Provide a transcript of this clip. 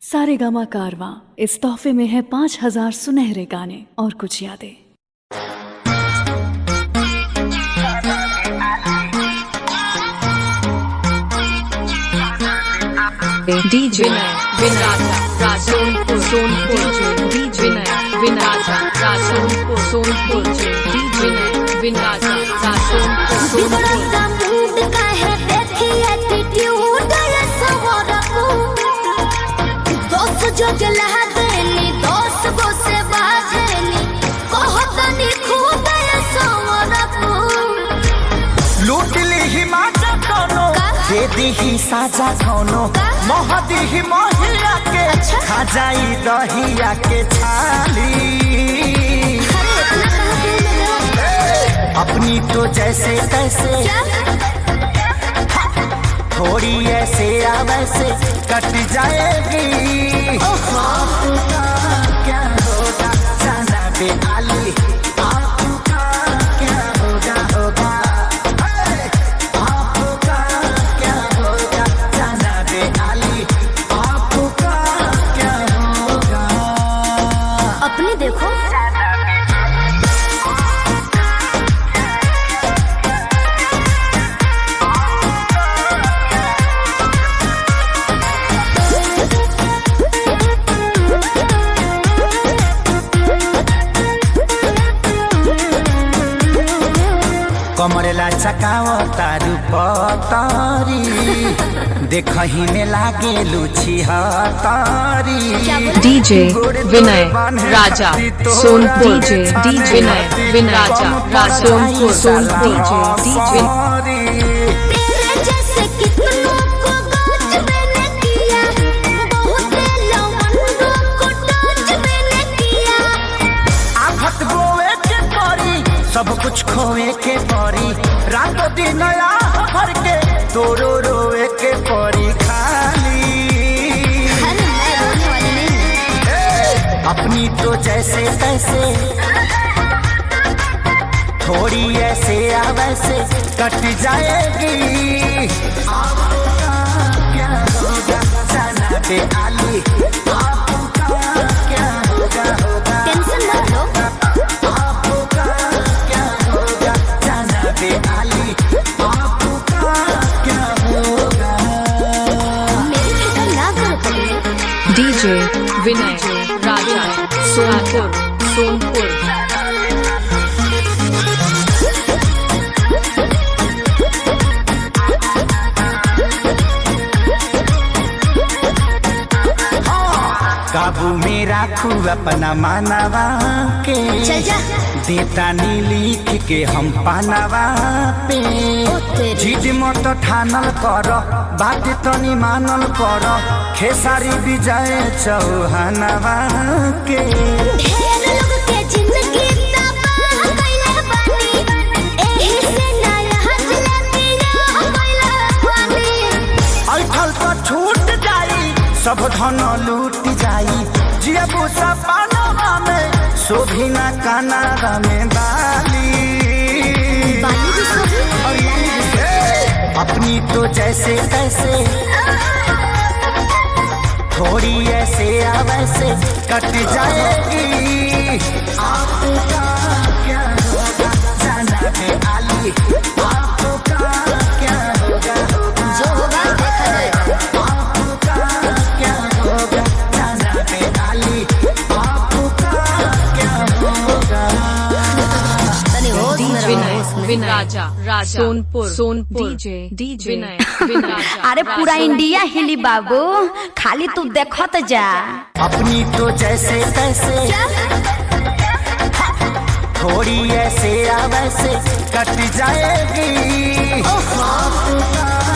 सारेगामा कारवां इस तोहफे में है 5000 सुनहरे गाने और कुछ यादें। DJ Vinay Soनपुर DJ Vinay Soनपुर DJ Vinay लूट ली ही माचा कोनो दे दी ही साजा कोनो मोह दी ही मोहिया के खा जाई दहिया के छाली अपनी तो जैसे तैसे थोड़ी ऐसे या वैसे कट जाएगी क्या होगा जाना बेहाली आपका क्या होगा होगा आपका क्या होगा जाना बेहाली आपका क्या होगा अपने देखो कमरेला चकाओ तारू पतारी देखही में लागे लुची हतारी DJ Vinay Raja Soनपुर DJ Vinay Raja Soनपुर DJ तेरे जैसे कितनों को गाज मैंने किया बहुत लवंडों को टच मैंने किया आफत गोवे के परी सब कुछ खोए के परी रातों दिन भर के तोरो रोए के परी खाली अरे मैं रोने वाली नहीं अपनी तो जैसे तैसे थोड़ी ऐसे या वैसे कट जाएगी आपका क्या होगा जाना बेहाली आपका क्या होगा होगा टेंशन मत लो आपका क्या होगा जाना बेहाली आपका क्या होगा मेरी फिक्र ना करो पगले DJ Vinay Raja Soनपुर काबू में राखू अपना मानवा के चल जा देता नी लिख के हम पानवा पे जिद मत ठानल कर बात तनी मानल कर खेसारी विजय चौहानवा के ढेर लोग के जिंदगी तबाह कइले बानी एही से ना रहत लगिया कइले बानी ऐठल तो छूट जाई सब धन लूट जाई जियबू सपनवा में शोभिना कानावा में बाली बाली भी सोही और लाली भी सोही अपनी तो जैसे तैसे थोड़ी ऐसे या वैसे कट जाएगी आपका क्या होगा जाना बेहाली आपका क्या होगा होगा जो होगा देखा जाएगा आपका क्या होगा जाना बेहाली आपका क्या होगा तनी होश में रहो होश में Vinay Raja Soनपुर DJ Vinay Raja अरे पूरा इंडिया हिली बाबू खाली तू देखत जा अपनी तो जैसे तैसे थोड़ी ऐसे या वैसे कट जाएगी आपका